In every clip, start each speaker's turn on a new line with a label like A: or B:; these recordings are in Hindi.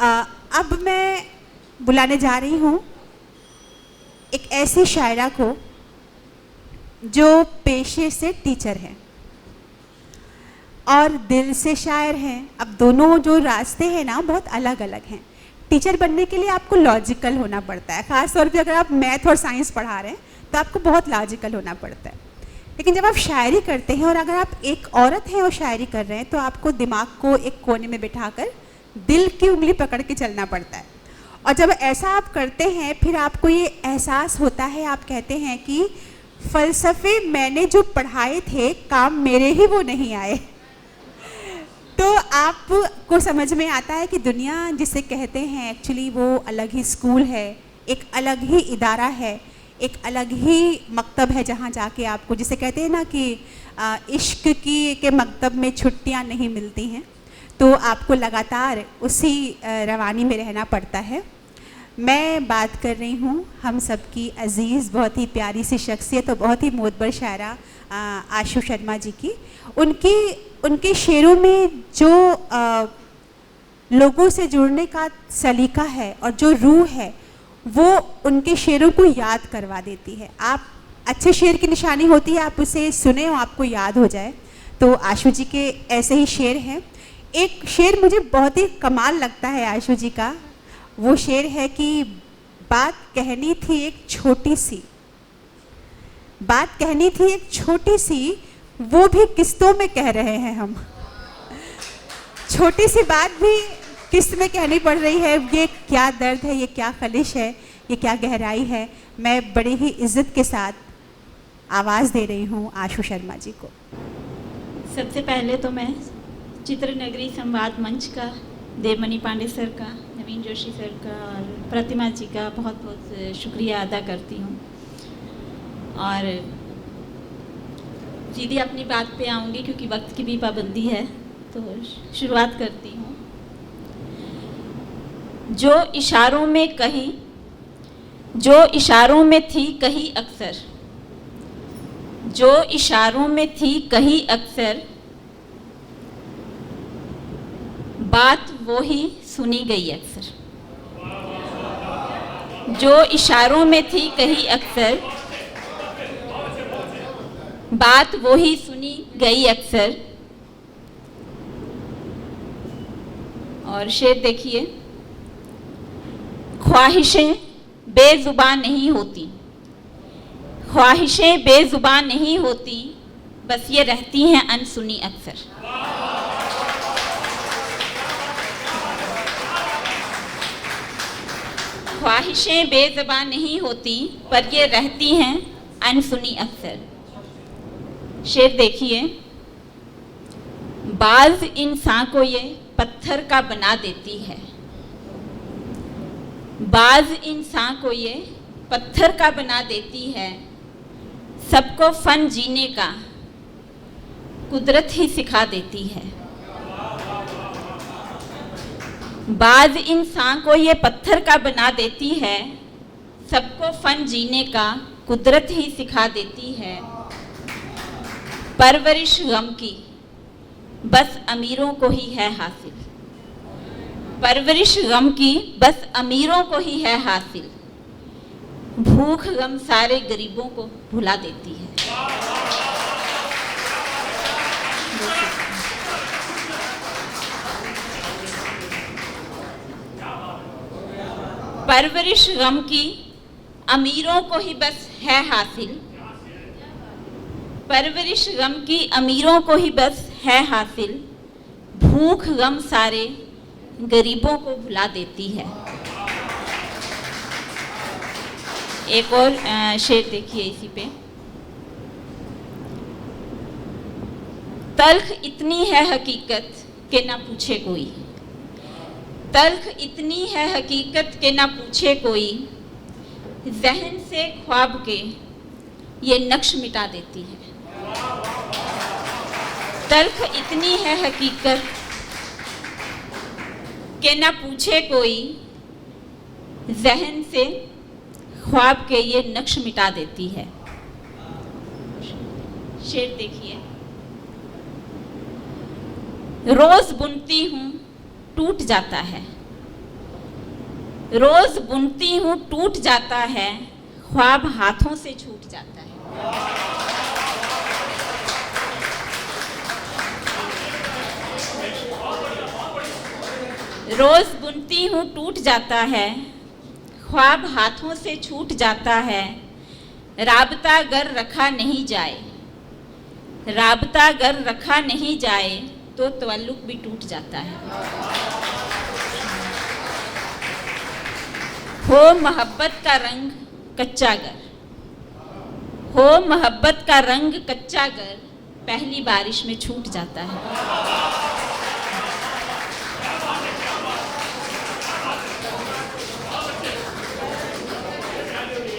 A: अब मैं बुलाने जा रही हूँ एक ऐसी शायरा को जो पेशे से टीचर है और दिल से शायर हैं। अब दोनों जो रास्ते हैं ना बहुत अलग अलग हैं। टीचर बनने के लिए आपको लॉजिकल होना पड़ता है, ख़ास तौर पे अगर आप मैथ और साइंस पढ़ा रहे हैं तो आपको बहुत लॉजिकल होना पड़ता है। लेकिन जब आप शायरी करते हैं और अगर आप एक औरत हैं और शायरी कर रहे हैं तो आपको दिमाग को एक कोने में बिठाकर दिल की उंगली पकड़ के चलना पड़ता है। और जब ऐसा आप करते हैं फिर आपको ये एहसास होता है, आप कहते हैं कि फ़लसफ़े मैंने जो पढ़ाए थे काम मेरे ही वो नहीं आए। तो आपको समझ में आता है कि दुनिया जिसे कहते हैं एक्चुअली वो अलग ही स्कूल है, एक अलग ही इदारा है, एक अलग ही मकतब है जहाँ जाके आपको, जिसे कहते हैं ना कि इश्क की के मकतब में छुट्टियाँ नहीं मिलती हैं, तो आपको लगातार उसी रवानी में रहना पड़ता है। मैं बात कर रही हूँ हम सबकी अज़ीज़ बहुत ही प्यारी सी शख्सियत और बहुत ही मोतबर शायरा आशु शर्मा जी की। उनके शेरों में जो लोगों से जुड़ने का सलीका है और जो रूह है वो उनके शेरों को याद करवा देती है। आप अच्छे शेर की निशानी होती है आप उसे सुने और आपको याद हो जाए। तो आशु जी के ऐसे ही शेर हैं। एक शेर मुझे बहुत ही कमाल लगता है आशु जी का। वो शेर है कि बात कहनी थी एक छोटी सी, बात कहनी थी एक छोटी सी, वो भी किस्तों में कह रहे हैं हम। छोटी सी बात भी किस्त में कहनी पड़ रही है। ये क्या दर्द है, ये क्या खलिश है, ये क्या गहराई है। मैं बड़ी ही इज्जत के साथ आवाज़ दे रही हूँ आशु शर्मा जी को।
B: सबसे पहले तो मैं चित्रनगरी संवाद मंच का, देवमणि पांडे सर का, नवीन जोशी सर का और प्रतिमा जी का बहुत बहुत शुक्रिया अदा करती हूँ। और सीधी अपनी बात पे आऊँगी क्योंकि वक्त की भी पाबंदी है, तो शुरुआत करती हूँ। जो इशारों में कहीं, जो इशारों में थी कहीं अक्सर, जो इशारों में थी कहीं अक्सर, बात वो ही सुनी गई अक्सर। जो इशारों में थी कहीं अक्सर, बात वो ही सुनी गई अक्सर। और शेर देखिए, ख्वाहिशें बेजुबान नहीं होती, ख्वाहिशें बेजुबान नहीं होती, बस ये रहती हैं अनसुनी अक्सर। ख्वाहिशें बेजुबान नहीं होती पर ये रहती हैं अनसुनी अक्सर। शेर देखिए, बाज इंसान को ये पत्थर का बना देती है, बाज इंसान को ये पत्थर का बना देती है, सबको फन जीने का कुदरत ही सिखा देती है। बाज इंसान को ये पत्थर का बना देती है, सबको फन जीने का कुदरत ही सिखा देती है। परवरिश गम की बस अमीरों को ही है हासिल, परवरिश गम की बस अमीरों को ही है हासिल, भूख गम सारे गरीबों को भुला देती है। परवरिश गम की अमीरों को ही बस है हासिल, परवरिश गम की अमीरों को ही बस है हासिल, भूख गम सारे गरीबों को भुला देती है। एक और शेर देखिए इसी पे, तल्ख इतनी है हकीकत के ना पूछे कोई, तल्ख इतनी है हकीकत के ना पूछे कोई, जहन से ख्वाब के ये नक्श मिटा देती है। तल्ख इतनी है हकीकत के ना पूछे कोई, जहन से ख्वाब के ये नक्श मिटा देती है। शेर देखिए, रोज बुनती हूँ टूट जाता है, रोज बुनती हूँ टूट जाता है, ख्वाब हाथों से छूट जाता है। रोज बुनती हूँ टूट जाता है, ख्वाब हाथों से छूट जाता है। राबता गर रखा नहीं जाए, राबता गर रखा नहीं जाए तो तवल्लुक भी टूट जाता है। हो मोहब्बत का रंग कच्चा गर, हो मोहब्बत का रंग कच्चा गर, पहली बारिश में छूट जाता है।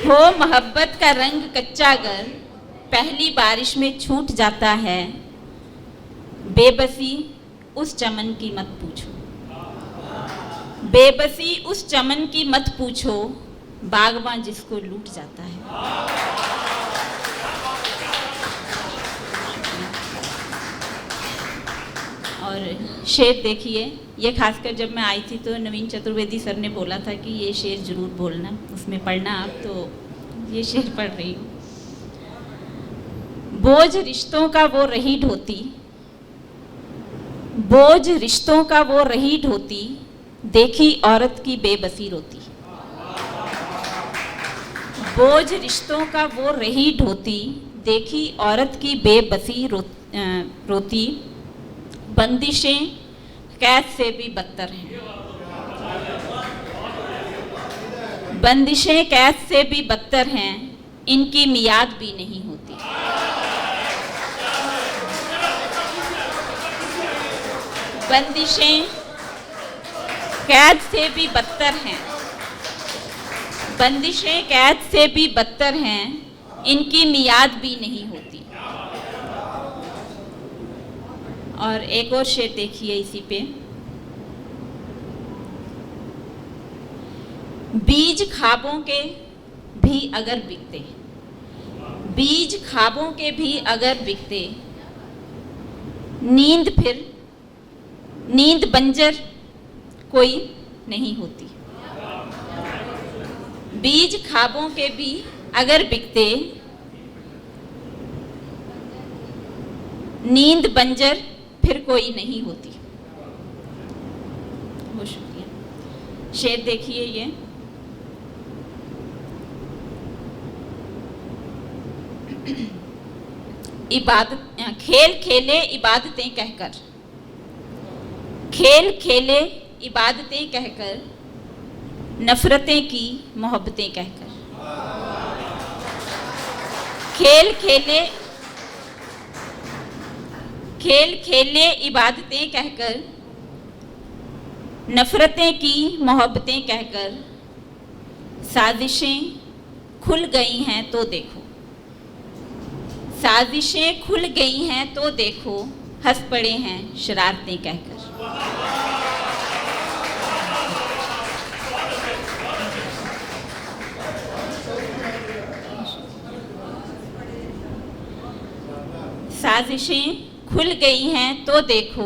B: हो मोहब्बत का रंग कच्चा गर, पहली बारिश में छूट जाता है। बेबसी उस चमन की मत पूछो, बेबसी उस चमन की मत पूछो, बागबान जिसको लूट जाता है। और शेर देखिए, ये खासकर जब मैं आई थी तो नवीन चतुर्वेदी सर ने बोला था कि ये शेर जरूर बोलना, उसमें पढ़ना आप, तो ये शेर पढ़ रही हूँ। बोझ रिश्तों का वो रही ढोती, बोझ रिश्तों का वो रही ढोती, देखी औरत की बेबसी रोती। बोझ रिश्तों का वो रही ढोती, देखी औरत की बेबसी रोती। बंदिशें कैद से भी बदतर हैं, बंदिशें कैद से भी बदतर हैं, इनकी मियाद भी नहीं होती। बंदिशें कैद से भी बदतर हैं, बंदिशें कैद से भी बदतर हैं, इनकी मियाद भी नहीं होती। और एक और शेर देखिए इसी पे। बीज ख्वाबों के भी अगर बिकते, बीज ख्वाबों के भी अगर बिकते, नींद फिर नींद बंजर कोई नहीं होती। बीज ख्वाबों के भी अगर बिकते, नींद बंजर फिर कोई नहीं होती। बहुत शुक्रिया। शेर देखिए ये। इबादत खेल खेले इबादतें कहकर, खेल खेले इबादतें कहकर, नफरतें की मोहब्बतें कहकर। खेल खेले खेल खेले इबादतें कहकर, नफरतें की मोहब्बतें कहकर, साजिशें खुल गई हैं तो देखो, साजिशें खुल गई हैं तो देखो, हंस पड़े हैं शरारतें कहकर। साजिशें खुल गई हैं तो देखो,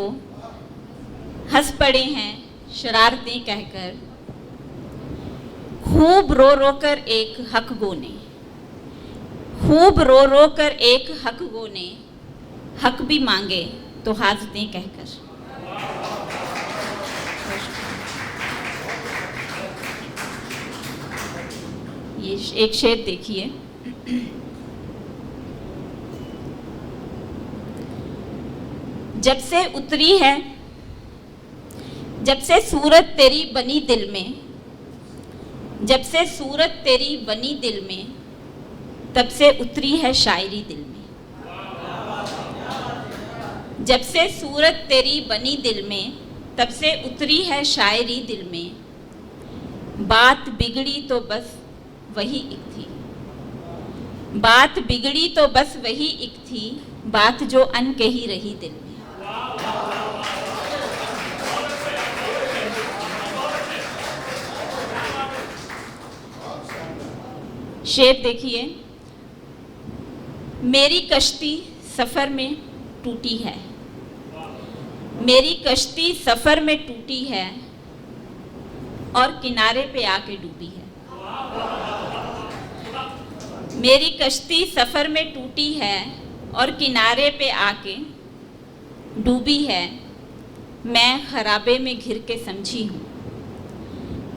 B: हंस पड़े हैं शरारतें कहकर। खूब रो रो कर एक हक गो ने, खूब रो रो कर एक हक गो ने, हक भी मांगे तो हाजतें कहकर। ये एक शेर देखिए। जब से उतरी है, जब से सूरत तेरी बनी दिल में, जब से सूरत तेरी बनी दिल में, तब से उतरी है शायरी दिल में। जब से सूरत तेरी बनी दिल में, तब से उतरी है शायरी दिल में। बात बिगड़ी तो बस वही एक थी, बात बिगड़ी तो बस वही एक थी, बात जो अनकही रही दिल में। शेर देखिए। मेरी कश्ती सफ़र में टूटी है, मेरी कश्ती सफ़र में टूटी है, और किनारे पे आके डूबी है। मेरी कश्ती सफ़र में टूटी है और किनारे पे आके डूबी है। मैं खराबे में घिर के समझी हूँ,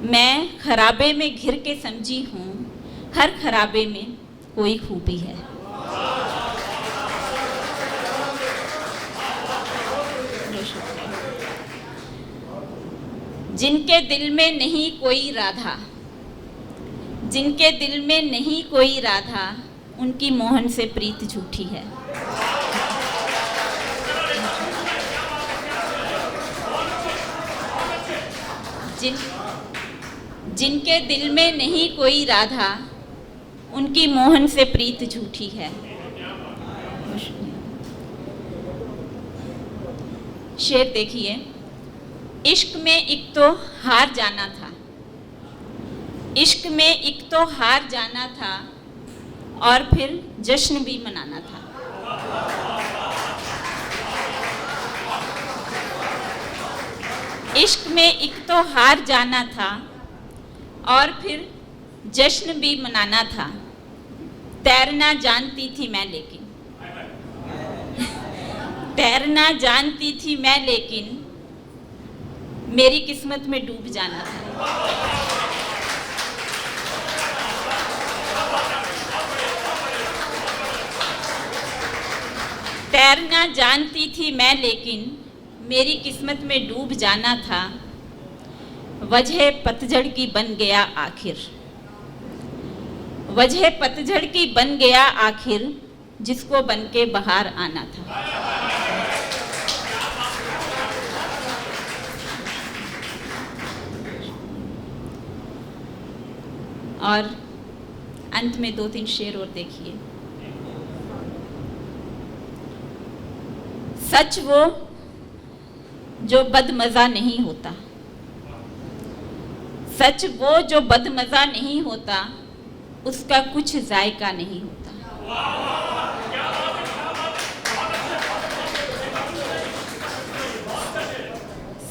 B: मैं खराबे में घिर के समझी हूँ, हर खराबे में कोई खूबी है। जिनके दिल में नहीं कोई राधा, जिनके दिल में नहीं कोई राधा, उनकी मोहन से प्रीत झूठी है। जिनके दिल में नहीं कोई राधा, उनकी मोहन से प्रीत झूठी है। शेर देखिए, इश्क में एक तो हार जाना था, इश्क में एक तो हार जाना था और फिर जश्न भी मनाना था। इश्क में एक तो हार जाना था और फिर जश्न भी मनाना था। तैरना जानती थी मैं लेकिन, तैरना जानती थी मैं लेकिन मेरी किस्मत में डूब जाना था। तैरना जानती थी मैं लेकिन मेरी किस्मत में डूब जाना था। वजह पतझड़ की बन गया आखिर, वजह पतझड़ की बन गया आखिर, जिसको बन के बाहर आना था। और अंत में 2-3 शेर और देखिए। सच वो जो बदमज़ा नहीं होता, सच वो जो बदमज़ा नहीं होता, उसका कुछ जायका नहीं होता।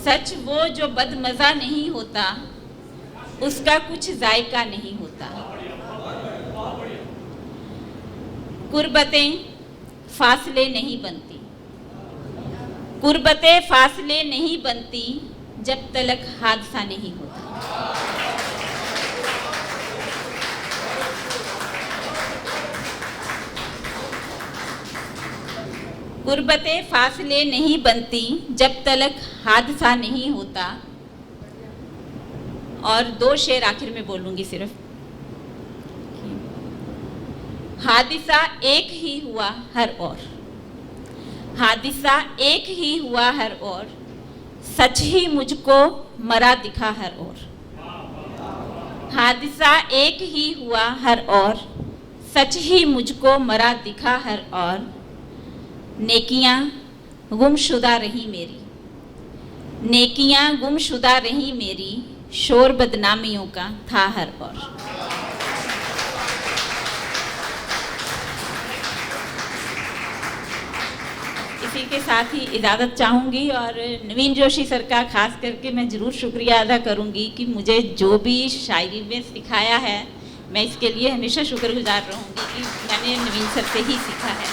B: सच वो जो बदमज़ा नहीं होता, उसका कुछ जायका नहीं होता। कुर्बतें फासले नहीं बनती, कुर्बतें फासले नहीं बनती जब तलक हादसा नहीं होता। कुर्बतें फासले नहीं बनती जब तलक हादसा नहीं होता। और 2 शेर आखिर में बोलूंगी सिर्फ। हादिसा एक ही हुआ हर ओर, हादिसा एक ही हुआ हर ओर, सच ही मुझको मरा दिखा हर ओर। हादिसा एक ही हुआ हर ओर, सच ही मुझको मरा दिखा हर ओर। नेकियां गुमशुदा रही मेरी, नेकियां गुमशुदा रही मेरी, शोर बदनामियों का था हर ओर। इसी के साथ ही इजाज़त चाहूँगी और नवीन जोशी सर का खास करके मैं ज़रूर शुक्रिया अदा करूँगी कि मुझे जो भी शायरी में सिखाया है, मैं इसके लिए हमेशा शुक्रगुजार रहूँगी कि मैंने नवीन सर से ही सीखा है।